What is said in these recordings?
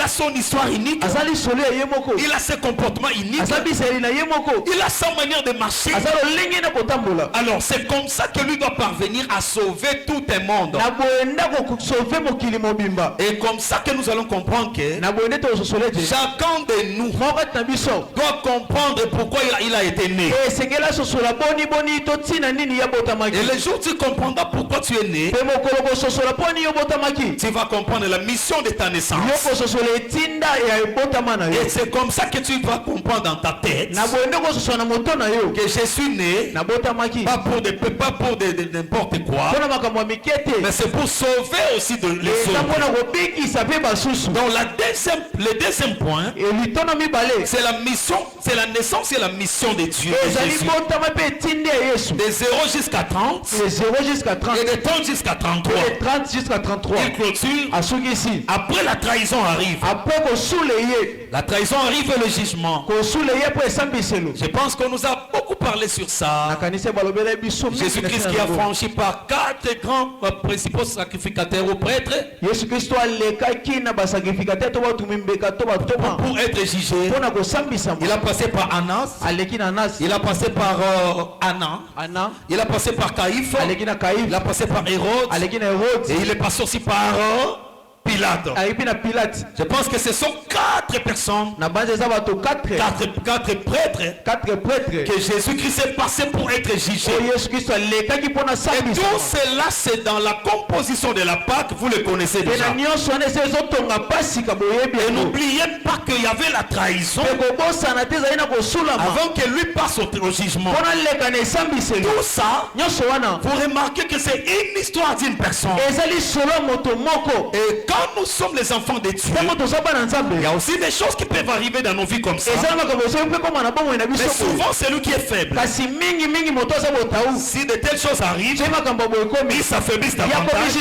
a son histoire unique. Il a ses comportements uniques. Il a sa manière de marcher. Alors c'est comme ça que lui doit parvenir à sauver tout un monde. Et comme ça que nous allons comprendre que chacun de nous doit comprendre pourquoi il a été né. Et le jour où tu comprendras pourquoi tu es né, tu vas comprendre la mission de ta naissance. Et c'est comme ça que tu vas comprendre dans ta tête que je suis né pas pour n'importe quoi, mais c'est pour sauver aussi les autres. Donc le deuxième point, c'est la mission, c'est la naissance et la mission de Dieu. De 0 jusqu'à 30 et de 30 jusqu'à 33. Il clôture. Après la trahison arrive. La trahison arrive et le jugement. Je pense qu'on nous a beaucoup parlé sur ça. Jésus-Christ qui a franchi par 4 grands principaux sacrificateurs ou prêtres pour être jugé. Il a passé par Annas. Il a passé par Anna. Il a passé par Caïphe. Il a passé par Hérode. Et il est passé aussi par Pilate. Je pense que ce sont 4 personnes, 4 prêtres que Jésus-Christ est passé pour être jugé. Et tout cela c'est dans la composition de la Pâque, vous le connaissez déjà. Et n'oubliez pas qu'il y avait la trahison avant que lui passe au jugement. Tout ça, vous remarquez que c'est une histoire d'une personne. Et quand nous sommes les enfants de Dieu, il y a aussi des choses qui peuvent arriver dans nos vies comme ça. Mais souvent c'est lui qui est faible. Si de telles choses arrivent, il s'affaiblit davantage,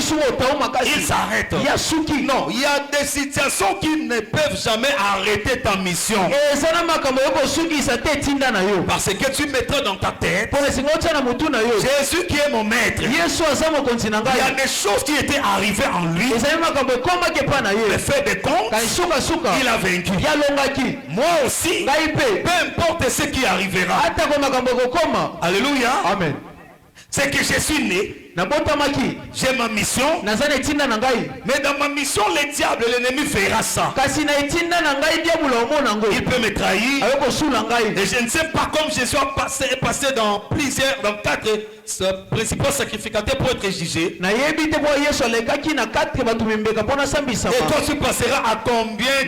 il s'arrête. Non, il y a des situations qui ne peuvent jamais arrêter ta mission. Parce que tu mettras dans ta tête Jésus qui est mon maître. Il y a des choses qui étaient arrivées en lui. Le fait de compte, il a vaincu. Moi aussi, peu importe ce qui arrivera. Alléluia. Amen. C'est que je suis né. J'ai ma mission. Mais dans ma mission, le diable, l'ennemi verra ça. Il peut me trahir. Et je ne sais pas comment Jésus est passé dans 4 principaux sacrificateurs pour être jugé. Et toi tu passeras à combien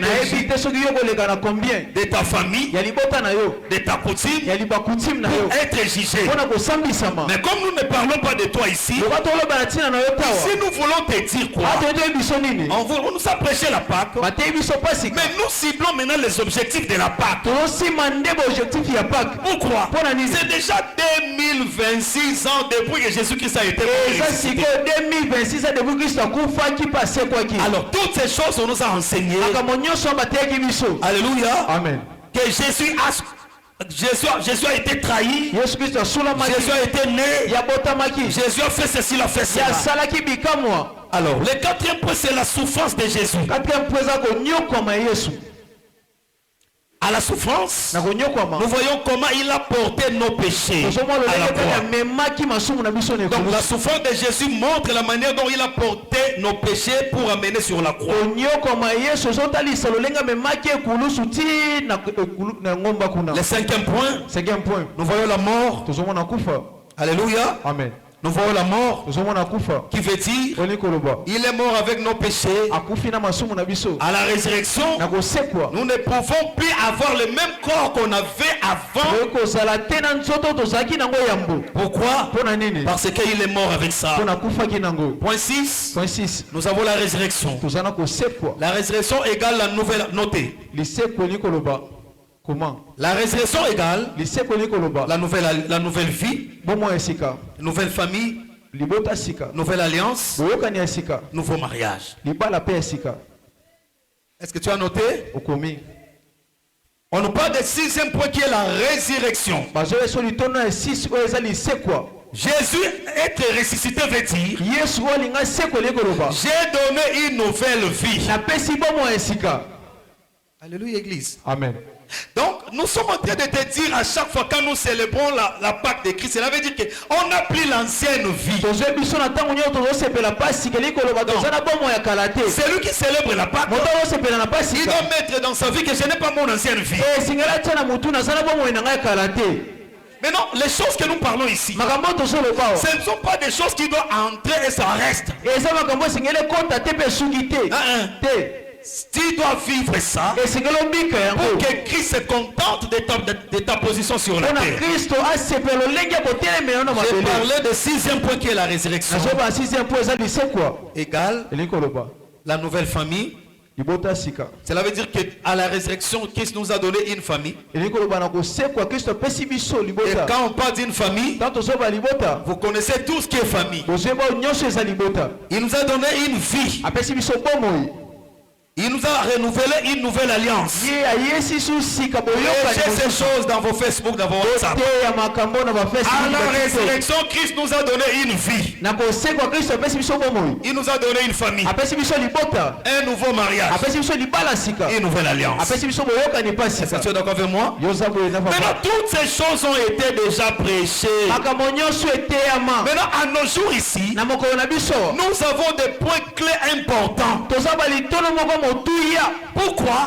de ta famille, de ta coutume pour être jugé. Mais comme nous ne parlons pas de toi ici, si nous voulons te dire quoi, on nous a prêché la Pâque, mais nous ciblons maintenant les objectifs de la Pâque. Pourquoi? C'est déjà 2026 ans depuis que Jésus-Christ a été ressuscité. Alors toutes ces choses on nous a enseigné. Alléluia. Amen. Que Jésus a été trahi. Jésus a été né. Jésus a fait ceci, il a fait cela. Alors le 4e point c'est la souffrance de Jésus. À la souffrance, nous voyons comment il a porté nos péchés à la croix. Donc la souffrance de Jésus montre la manière dont il a porté nos péchés pour amener sur la croix. Le 5e point, nous voyons la mort. Alléluia. Amen. Nous voyons la mort qui veut dire il est mort avec nos péchés. À la résurrection, nous ne pouvons plus avoir le même corps qu'on avait avant. Pourquoi? Parce qu'il est mort avec ça. Point 6, nous avons la résurrection. La résurrection égale la nouvelle notée. Comment? La résurrection égale la nouvelle vie, nouvelle famille, nouvelle alliance, nouveau mariage. Est-ce que tu as noté? On nous parle du 6e point qui est la résurrection. Jésus être ressuscité veut dire j'ai donné une nouvelle vie. Alléluia, Église. Amen. Donc, nous sommes en train de te dire à chaque fois quand nous célébrons la Pâque de Christ, cela veut dire qu'on n'a plus l'ancienne vie. Celui qui célèbre la Pâque, il doit mettre dans sa vie que je n'ai pas mon ancienne vie. Mais non, les choses que nous parlons ici, ce ne sont pas des choses qui doivent entrer et ça reste. Tu dois vivre ça pour que Christ se contente de ta position sur la terre. J'ai parlé de 6e point qui est la résurrection. Égal la nouvelle famille. Cela veut dire qu'à la résurrection, Christ nous a donné une famille. Et quand on parle d'une famille, vous connaissez tout ce qui est famille. Il nous a donné une vie. Il nous a renouvelé une nouvelle alliance. Laissez ces choses dans vos Facebook, dans vos WhatsApp. À la résurrection, Christ nous a donné une vie. Il nous a donné une famille. Un nouveau mariage. Une nouvelle alliance. Est-ce que tu es d'accord avec moi? Maintenant, toutes ces choses ont été déjà prêchées. Maintenant, à nos jours ici, nous avons des points clés importants. Pourquoi?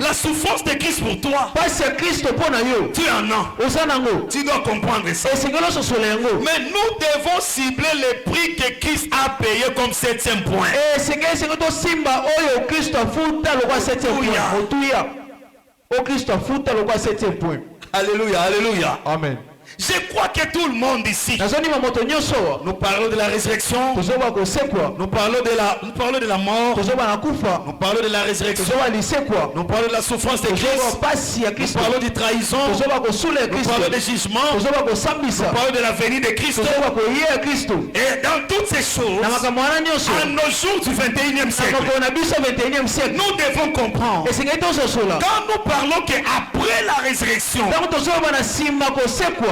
La souffrance de Christ pour toi, tu en as. Tu dois comprendre ça. Mais nous devons cibler les prix que Christ a payé comme 7e point. Alléluia, alléluia. Amen. Je crois que tout le monde ici, nous parlons de la résurrection, nous parlons de la mort, nous parlons de la résurrection, nous parlons de la souffrance de Christ, nous parlons de trahison, nous parlons de jugement, nous parlons de la venue de Christ. Et dans toutes ces choses, à nos jours du 21e siècle, nous devons comprendre, quand nous parlons qu'après la résurrection,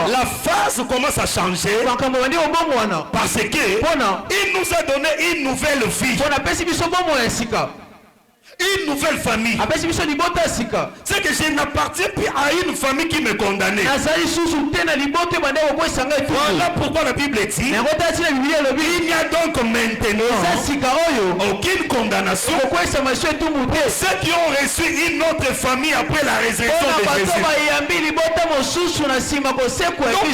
la phase commence à changer parce que il nous a donné une nouvelle vie, une nouvelle famille. C'est que je n'appartiens plus à une famille qui me condamnait. Voilà pourquoi la Bible dit il n'y a donc maintenant aucune condamnation pour ceux qui ont reçu une autre famille après la résurrection de Jésus. Donc,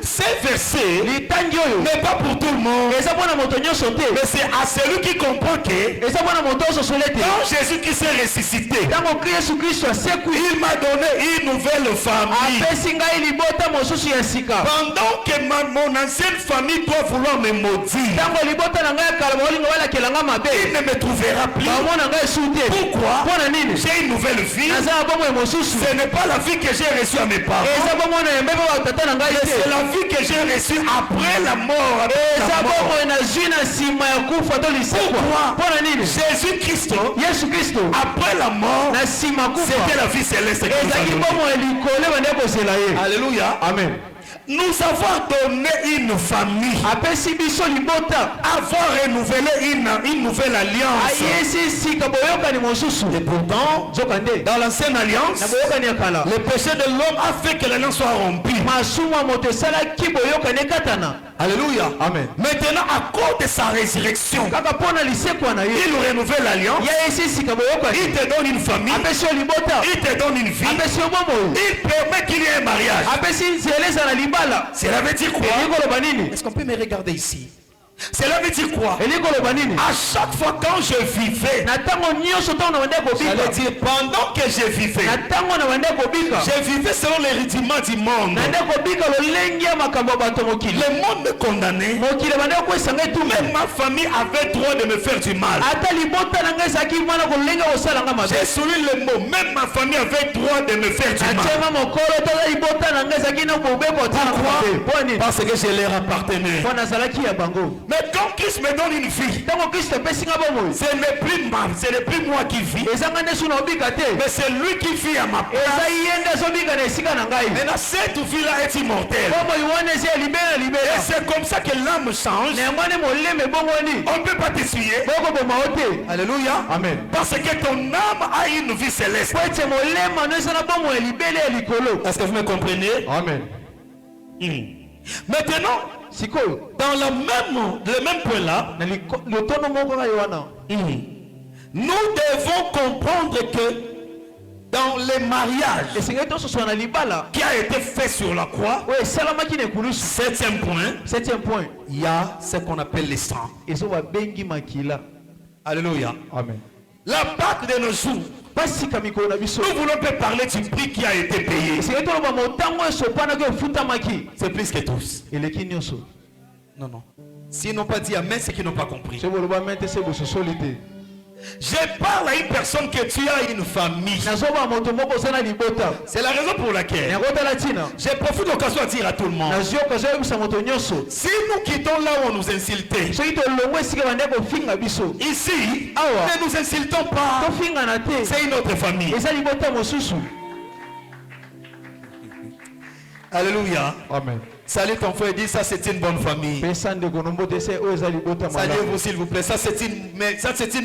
ces versets n'est pas pour tout le monde, mais c'est à celui qui comprend que quand Jésus qui s'est ressuscité, il m'a donné une nouvelle famille. Pendant que mon ancienne famille doit vouloir me maudire, il ne me trouvera plus. Pourquoi? J'ai une nouvelle vie. Ce n'est pas la vie que j'ai reçue à mes parents, c'est la vie que j'ai reçue après la mort. Pourquoi? Jésus-Christ, après la mort, c'était la vie céleste. Alléluia. Amen. Nous avons donné une famille, avoir renouvelé une nouvelle alliance. Et pourtant, dans l'ancienne alliance, le péché de l'homme a fait que l'alliance soit rompue. Alléluia. Amen. Maintenant, à cause de sa résurrection, il renouvelle l'alliance. Il te donne une famille. Il te donne une vie. Il permet qu'il y ait un mariage. Cela veut dire quoi? Est-ce qu'on peut me regarder ici? Cela veut dire quoi? À chaque fois quand je vivais, j'allais dire pendant que je vivais selon les rudiments du monde. Le monde me condamnait. Même ma famille avait droit de me faire du mal. J'ai souligné le mot, même ma famille avait droit de me faire du mal. Pourquoi? Parce que je leur appartenais. Mais quand Christ me donne une vie, ce n'est plus moi qui vis, mais c'est lui qui vit à ma place. Maintenant cette vie-là est immortelle. Et c'est comme ça que l'âme change. On ne peut pas t'essuyer. Alléluia. Amen. Parce que ton âme a une vie céleste. Est-ce que vous me comprenez? Amen. Maintenant, dans le même point là, nous devons comprendre que dans les mariages qui a été fait sur la croix, septième point, il y a ce qu'on appelle les sangs. Alléluia. Amen. La Pâque de nos jours, nous voulons pas parler du prix qui a été payé. C'est plus que tous. Non, non. S'ils n'ont pas dit amen, c'est qu'ils n'ont pas compris. Je parle à une personne que tu as une famille. C'est la raison pour laquelle je profite de l'occasion à dire à tout le monde, si nous quittons là où on nous insultait, ici, ne nous insultons pas. C'est une autre famille. Alléluia. Amen. Salut ton frère, dis ça, c'est une bonne famille. Salut vous s'il vous plaît, ça c'est une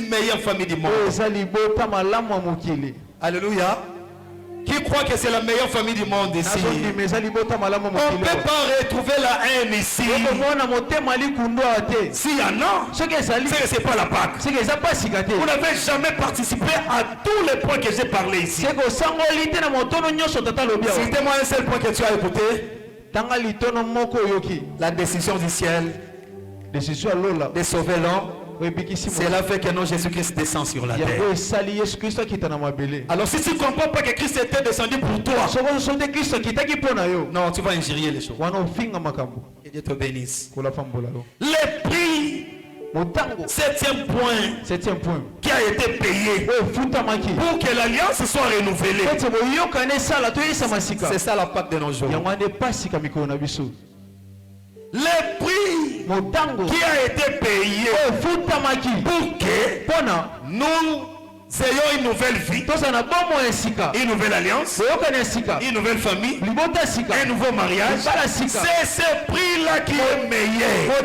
meilleure famille du monde. Alléluia. Qui croit que c'est la meilleure famille du monde ici? On ne peut pas retrouver la haine ici. S'il y en a, c'est que ce n'est pas la Pâque. Vous n'avez jamais participé à tous les points que j'ai parlé ici. Citez-moi un seul point que tu as écouté. La décision du ciel de sauver l'homme. C'est là fait que non, Jésus-Christ descend sur la terre. Alors si tu ne comprends pas que Christ était descendu pour toi, non, tu vas injurier les choses. Que Dieu te bénisse. Les prix, septième point, qui a été payé pour que l'alliance soit renouvelée. C'est ça la Pâque de nos jours. Le prix qui a été payé pour que nous ayons une nouvelle vie, une nouvelle alliance, une nouvelle famille, un nouveau mariage. C'est ce prix-là qui est meilleur.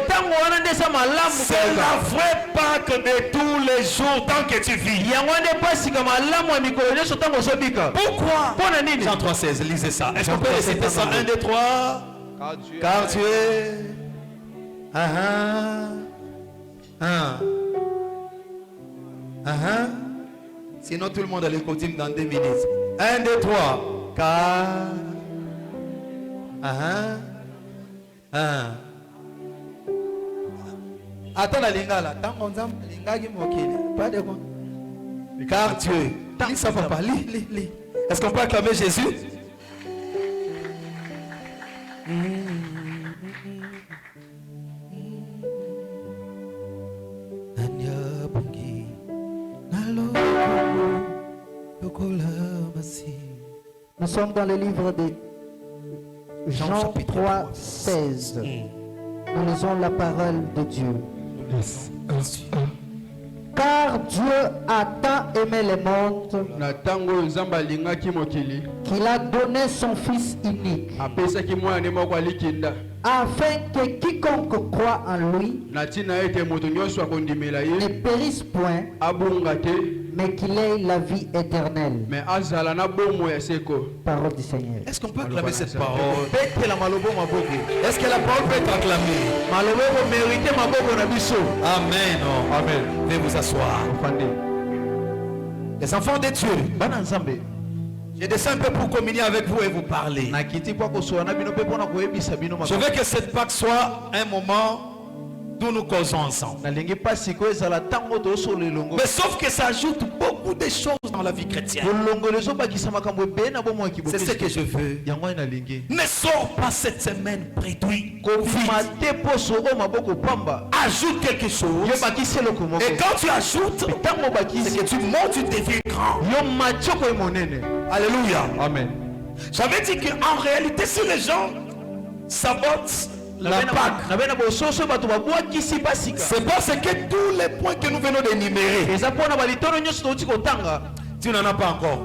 C'est la vraie Pâque de tous les jours tant que tu vis. Pourquoi? Jean 3,16, lisez ça. Est-ce qu'on peut réciter ça? 1, 2, 3. Car tu es sinon tout le monde a les coutumes dans 2 minutes. 1, 2, 3. Car attends la lingala. Pas de quoi. Car tu es. Lis ça papa. Lis. Est-ce qu'on peut acclamer Jésus? Nous sommes dans le livre de Jean 3, 16. Nous lisons la parole de Dieu. Car Dieu a tant aimé le monde qu'il a donné son Fils unique, afin que quiconque croit en lui ne périsse point, mais qu'il ait la vie éternelle. Parole du Seigneur. Est-ce qu'on peut acclamer cette parole? Est-ce que la parole peut être acclamée? Amen. Amen. Veuillez vous asseoir. Les enfants de Dieu, je descends un peu pour communier avec vous et vous parler. Je veux que cette Pâque soit un moment d'où nous causons ensemble. Mais sauf que ça ajoute beaucoup de choses dans la vie chrétienne. C'est ce que je veux. Ne sors pas cette semaine préduit. Ajoute quelque chose. Et quand tu ajoutes, c'est que tu montes, tu deviens grand. Alléluia. Amen. J'avais dit qu'en réalité, si les gens sabotent la Pâque. C'est parce que tous les points que nous venons d'énumérer, tu n'en as pas encore.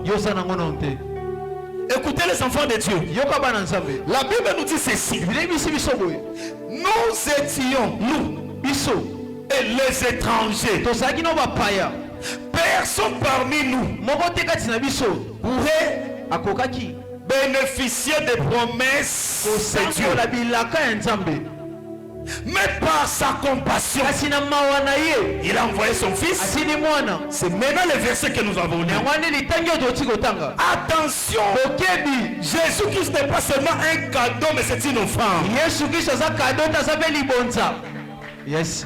Écoutez les enfants de Dieu. La Bible nous dit ceci. Nous étions, et les étrangers. Personne parmi nous pourrait bénéficier des promesses de Dieu. Mais par sa compassion, il a envoyé son fils. C'est maintenant le verset que nous avons lu. Attention, Jésus-Christ n'est pas seulement un cadeau, mais c'est une offrande. Yes.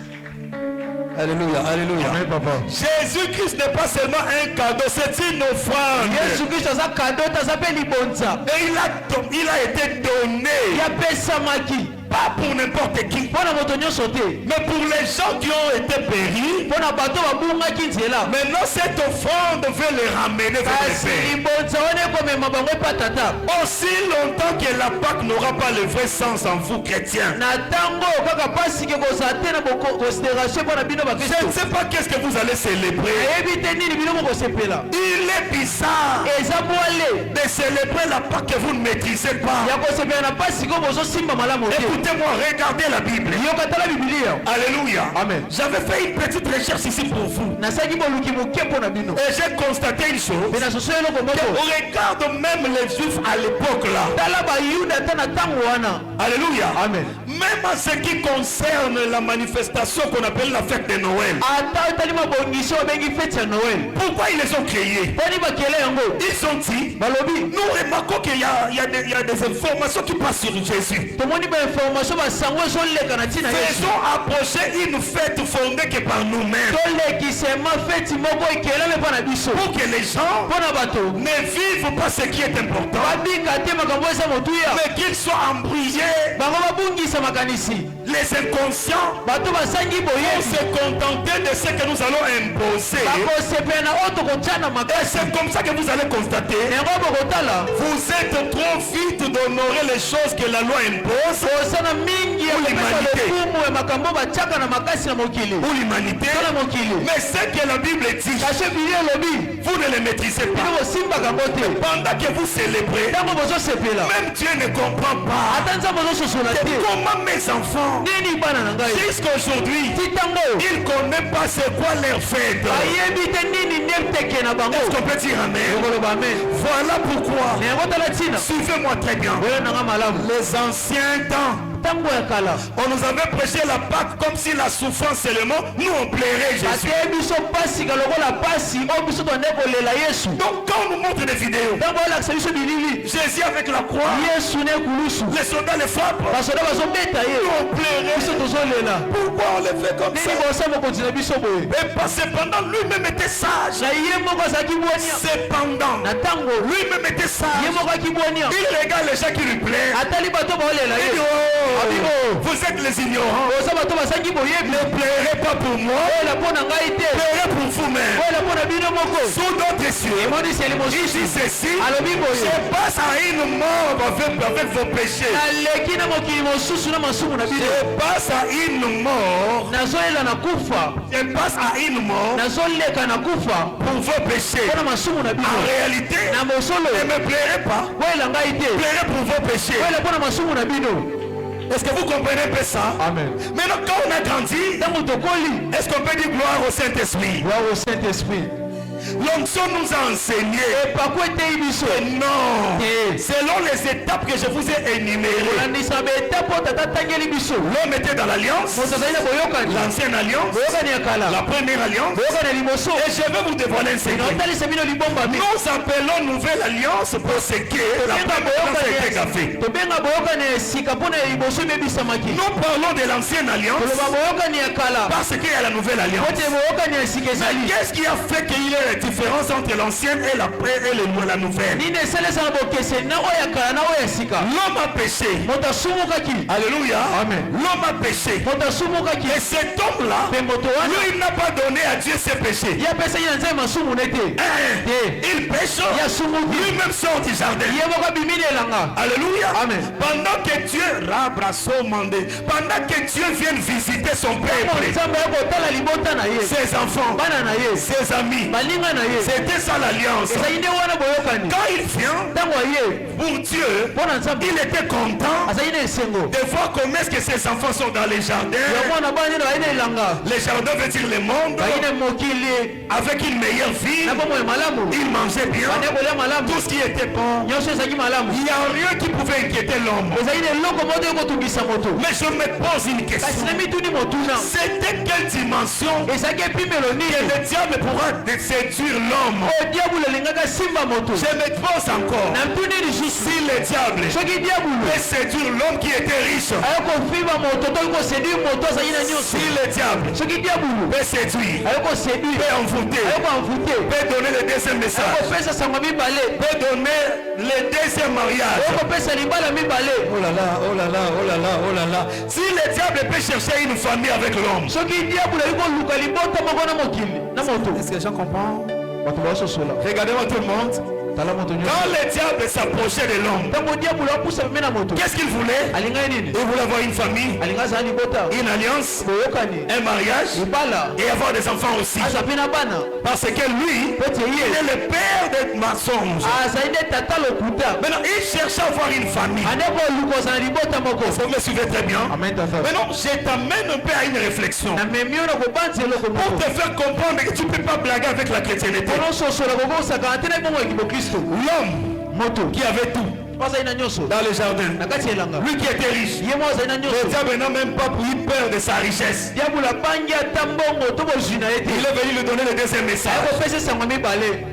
Alléluia, alléluia. Amen, papa. Jésus-Christ n'est pas seulement un cadeau, c'est une offrande. Et il a été donné. Pas pour n'importe qui, mais pour les gens qui ont été péris. Maintenant cette offrande veut les ramener vers le Père. Aussi longtemps que la Pâque n'aura pas le vrai sens en vous chrétiens, je ne sais pas qu'est-ce que vous allez célébrer. Il est bizarre de célébrer la Pâque que vous ne maîtrisez pas. Écoutez-moi, regardez la Bible. Alléluia. Amen. J'avais fait une petite recherche ici pour vous. Et j'ai constaté une chose. On regarde même les Juifs à l'époque là. Alléluia. Amen. Même en ce qui concerne la manifestation qu'on appelle la fête de Noël. Pourquoi ils les ont créés? Ils ont dit, nous remarquons qu'il y a des informations qui passent sur Jésus. Faisons approcher une fête fondée que par nous-mêmes. Pour que les gens ne vivent pas ce qui est important, mais qu'ils soient embrouillés. Les inconscients vont se contenter de ce que nous allons imposer. Et c'est comme ça que vous allez constater. Vous êtes trop vite d'honorer les choses que la loi impose. Pour l'humanité. Mais ce que la Bible dit, vous ne le maîtrisez pas. Pendant que vous célébrez, même Dieu ne comprend pas. Comment mes enfants, jusqu'aujourd'hui, ils ne connaissent pas c'est quoi leur fête. Est-ce qu'on peut dire amen? Voilà pourquoi, suivez-moi très bien, les anciens temps, on nous avait prêché la Pâque comme si la souffrance seulement nous on plairait Jésus. Donc quand on nous montre des vidéos, Jésus avec la croix, les soldats les frappent, nous on plairait. Pourquoi on les fait comme ça? Et parce que cependant lui-même était sage. Cependant lui-même était sage. Il regarde les gens qui lui plaisent. Il dit, vous êtes les ignorants. Ne pleurez pas pour moi. Pleurez pour vous-même. Sous d'autres cieux, il dit ceci. Je passe à une mort avec vos péchés. Je passe à une mort. Je passe à une mort pour vos péchés. En réalité, ne me pleurez pas. Pleurez pour vos péchés. Est-ce que vous comprenez un peu ça? Amen. Maintenant, quand on a grandi, est-ce qu'on peut dire gloire au Saint-Esprit? Gloire au Saint-Esprit. L'onction nous a enseigné. Non. Selon les étapes que je vous ai énumérées. L'homme était dans l'alliance. L'ancienne alliance. La première alliance. Et je vais vous dévoiler un secret. Nous appelons nouvelle alliance pour ce que la première alliance a été gaffée. Nous parlons de l'ancienne alliance parce qu'il y a la nouvelle alliance. Mais qu'est-ce qui a fait qu'il est différence entre l'ancienne et la nouvelle? L'homme a péché. Alléluia. Amen. L'homme a péché. Et cet homme-là, lui, il n'a pas donné à Dieu ses péchés. Il pêche. Lui-même sort du jardin. Alléluia. Amen. Pendant que Dieu vienne visiter son peuple, ses enfants, ses amis, c'était ça l'alliance. Quand il vient, pour Dieu, il était content de voir comment est-ce que ses enfants sont dans les jardins. Les jardins veut dire le monde, avec une meilleure vie. Il mangeait bien, tout ce qui était bon. Il n'y a rien qui pouvait inquiéter l'homme. Mais je me pose une question. C'était quelle dimension que le diable pourra séduire l'homme? Je me pose encore. Si le diable peut séduire l'homme qui était riche, si le diable peut séduire, peut envoûter, peut donner le deuxième message, peut donner le deuxième mariage. Oh là là, oh là là, oh là là, oh là là. Si le diable peut chercher une famille avec l'homme, est-ce que les gens comprennent? Regardez-moi tout le monde. Quand le diable s'approchait de l'homme, qu'est-ce qu'il voulait? Il voulait avoir une famille, une alliance, un mariage et avoir des enfants aussi. Parce que lui, il est le père des mensonges. Maintenant, il cherchait à avoir une famille. Vous me suivez très bien? Maintenant, je t'amène un peu à une réflexion pour te faire comprendre que tu ne peux pas blaguer avec la chrétienté. L'homme qui avait tout dans le jardin, lui qui était riche, le diable n'a même pas pris peur de sa richesse. Il est venu lui donner le deuxième message.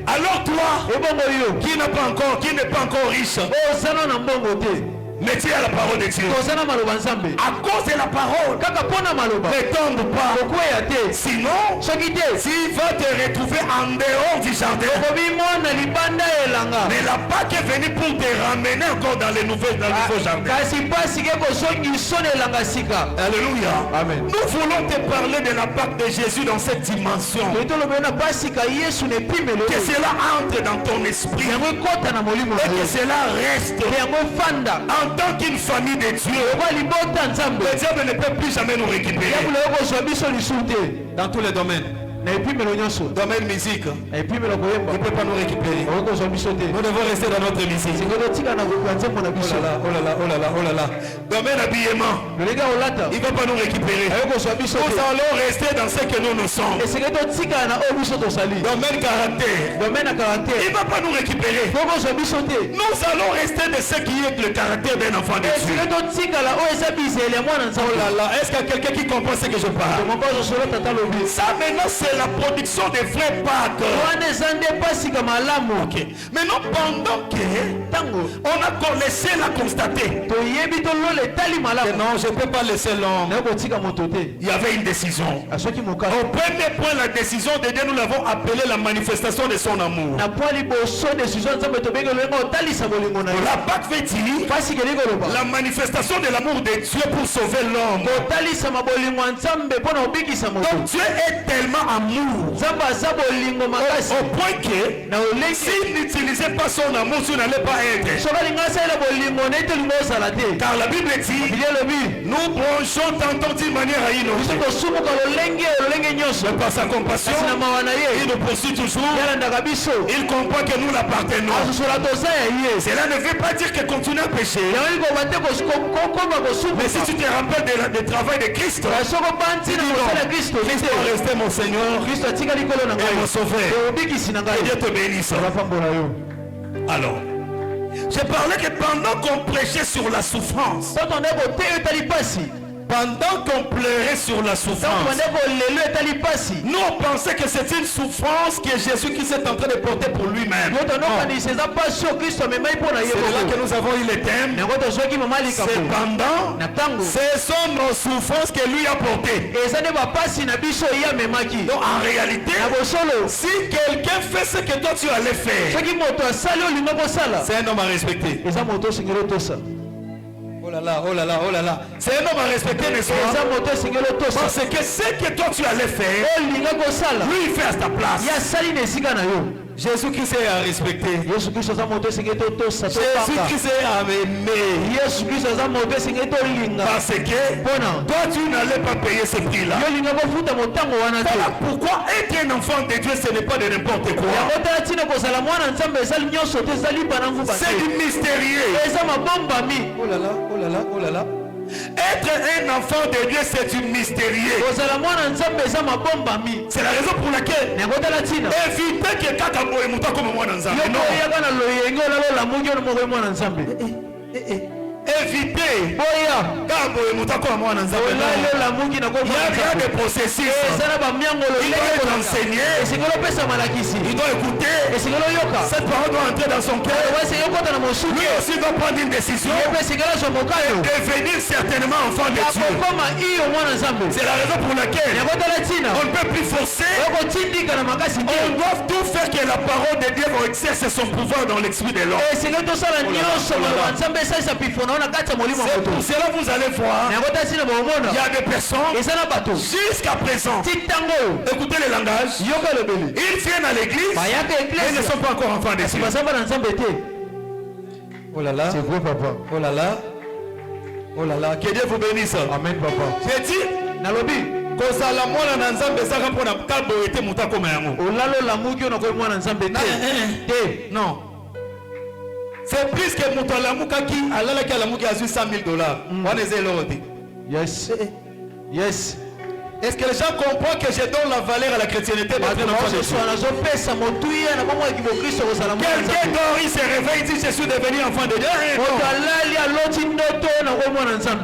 Alors toi qui n'est pas encore riche, mais tu as la parole de Dieu. À cause de la parole, ne tombe pas. Sinon, s'il va te retrouver en dehors du jardin, mais la Pâque est venue pour te ramener encore dans le nouveau jardin. Alléluia. Amen. Nous voulons te parler de la Pâque de Jésus dans cette dimension. Que cela entre dans ton esprit et que cela reste en tant qu'une famille de Dieu. Le diable ne peut plus jamais nous récupérer dans tous les domaines. Domaine musique, il ne peut pas nous récupérer. Nous devons rester dans notre musique. Oh là là, oh là là, oh là là. Domaine habillement, il ne va pas nous récupérer. Nous allons rester dans ce que nous sommes. Domaine caractère, il ne va pas nous récupérer. Nous allons rester de ce qui est le caractère d'un enfant de Dieu. Oh là là, est-ce qu'il y a quelqu'un qui comprend ce que je parle? Ça maintenant c'est la production des vrais Pâques. Okay. Maintenant, pendant que on a laissé la constater, non, je ne peux pas laisser l'homme. Il y avait une décision. Au premier point, la décision de Dieu, nous l'avons appelée la manifestation de son amour. La Pâque veut dire la manifestation de l'amour de Dieu pour sauver l'homme. Donc Dieu est tellement amour au point que s'il n'utilisait pas son amour, tu n'allais pas être. Car la Bible dit, nous bronchons tantôt d'une manière à une autre. Mais par sa compassion, il nous poursuit toujours. Il comprend que nous l'appartenons. Cela ne veut pas dire que continue à pécher. Mais si tu te rappelles du travail de Christ, Christ va rester mon Seigneur et mon sauveur. Et Dieu te bénisse. Alors, j'ai parlé que pendant qu'on prêchait sur la souffrance, Pendant qu'on pleurait sur la souffrance, nous on pensait que c'est une souffrance que Jésus-Christ est en train de porter pour lui-même. C'est là que nous avons eu le thème. Cependant, ce sont nos souffrances que lui a portées. Donc en réalité, si quelqu'un fait ce que toi tu allais faire, c'est un homme à respecter. Oh là là, oh là là, oh là là. C'est un homme à respecter, n'est-ce pas? Parce que ce que toi tu allais faire, lui il fait à ta place. Jésus-Christ est à respecter. Jésus-Christ est à aimer. Parce que toi tu n'allais pas payer ce prix-là. Voilà pourquoi être un enfant de Dieu ce n'est pas de n'importe quoi. C'est du mystérieux. Oh là là, oh là là, oh là là. Être un enfant de Dieu, c'est une mystérieux. C'est la raison pour laquelle éviter que Kakamoe Mouta comme moi dans un éviter il y a des processus. Il doit enseigner, il doit écouter, cette parole doit entrer dans son cœur. Lui aussi doit prendre une décision et devenir certainement enfant de Dieu. C'est la raison pour laquelle on ne peut plus forcer. On doit tout faire que la parole de Dieu va exercer son pouvoir dans l'esprit de l'homme. C'est pour cela vous allez voir, il y a des personnes jusqu'à présent, écoutez le langage, ils viennent à l'église mais ils ne sont pas encore enfants de Dieu. Oh là là, c'est vrai papa. Oh là là, oh là là, que Dieu vous bénisse. Amen papa. J'ai dit, Nalobi, non. C'est plus que Moutalamuka qui a l'amuki a 100 000 $. Yes. Yes. Est-ce que les gens comprennent que je donne la valeur à la chrétienté? Quelqu'un dort, il se réveille, il dit je suis devenu enfant de Dieu.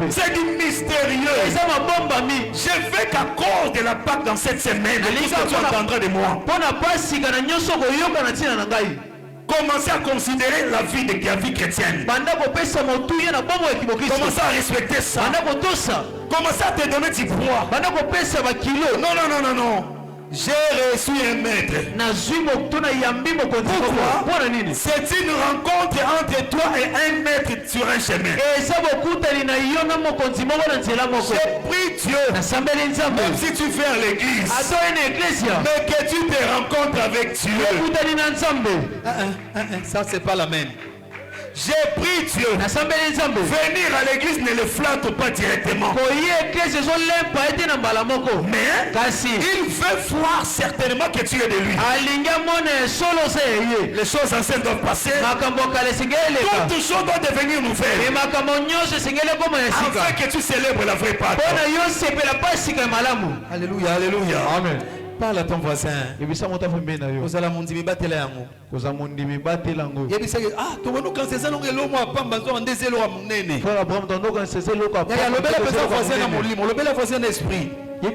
C'est du mystérieux. Je veux qu'à cause de la Pâque dans cette semaine, tout ça tu entendras de moi. Commencez à considérer la vie de la vie chrétienne. Commencez à respecter ça. Commencez à te donner du poids. Non, non, non, non, non. J'ai reçu un maître. Pourquoi? C'est une rencontre entre toi et un maître sur un chemin. J'ai pris Dieu. Même si tu fais à l'église, mais que tu te rencontres avec Dieu. Ça c'est pas la même. J'ai pris Dieu. Venir à l'église ne le flatte pas directement. Mais il veut voir certainement que tu es de lui. Les choses anciennes doivent passer. Toute chose doit devenir nouvelle. Afin que tu célèbres la vraie Pâque. Alléluia, alléluia. Amen. Parle à ton voisin. Vous allez mon dimi battre l'amour. Ah, tu vois nous quand c'est ça nous le mois pas besoin en dézelo à mon nene. Frère Abraham dans nous quand c'est ça le cas. Il y a le bel voisin à mon lit, le bel voisin d'esprit. Ah,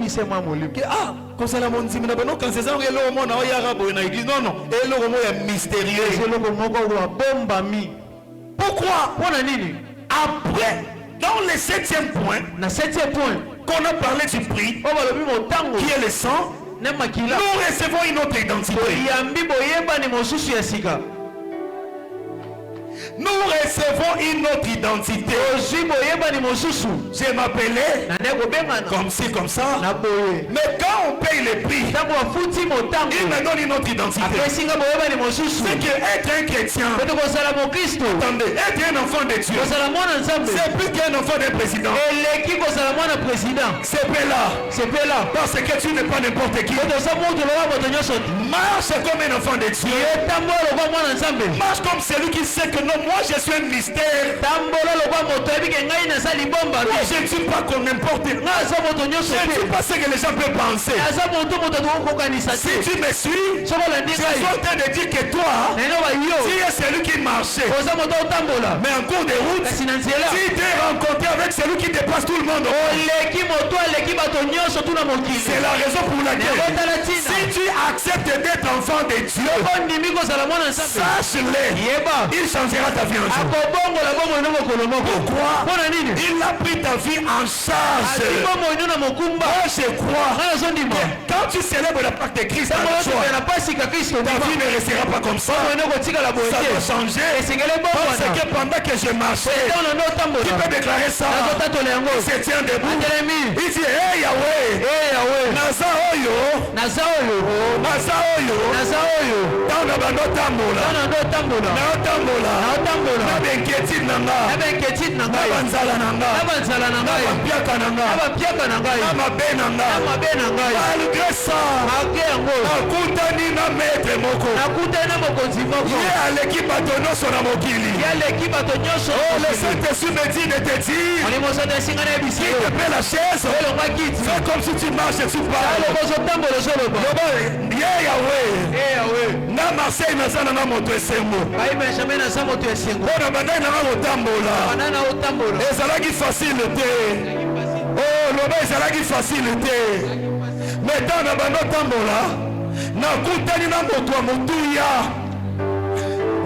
quand c'est la mon dimi na nous quand c'est ça nous le mois na ya rabo na église non non, et le mot est mystérieux. Pourquoi? Après dans le 7e point, qu'on a parlé du prix, qui est le sang. Nous recevons une autre identité. Nous recevons une autre identité. Je m'appelais comme ci, comme ça. Mais quand on paye le prix, il me donne une autre identité. C'est qu'être un chrétien, attendez, être un enfant de Dieu, c'est plus qu'un enfant d'un président. C'est là. Parce que tu n'es pas n'importe qui. Marche comme un enfant de Dieu. Marche comme celui qui sait que non, moi je suis un mystère. Moi, je ne suis pas comme n'importe qui. Je ne suis pas ce que les gens peuvent penser. Si tu me suis, je suis en train de dire que toi, tu es celui qui marchait. Mais en cours de route, si tu es rencontré avec celui qui dépasse tout le monde, c'est la raison pour laquelle si tu acceptes d'être enfant de Dieu, sache-le, il changera ta vie un jour. Pourquoi? Il a pris ta vie en charge. Moi je crois que quand tu célèbres la Pâque de Christ, ta vie ne restera pas comme ça. Ça doit changer. Parce que pendant que je marchais, tu peux déclarer ça. Se tient debout. Il dit, hey Yahweh, Naza Oyo, Tana Bando Tambola, na benketit nanga, na banzala nanga, na bapiaka nanga, na mabe nanga. Malgré ça, nakutani na maître moko, ye aleki bato nyonso na mokili. Oh, le Saint-Esprit me dit de te dire, quitte peu la chaise, fais comme si tu marches sur parles. Yahweh, na Marseille naza nanga moto esengo. Mpona bandai nanga kotambola ezalaki facile te. Oh, loba ezalaki facile te. Mais ntango na bando tambola nakutani na moto ya motuya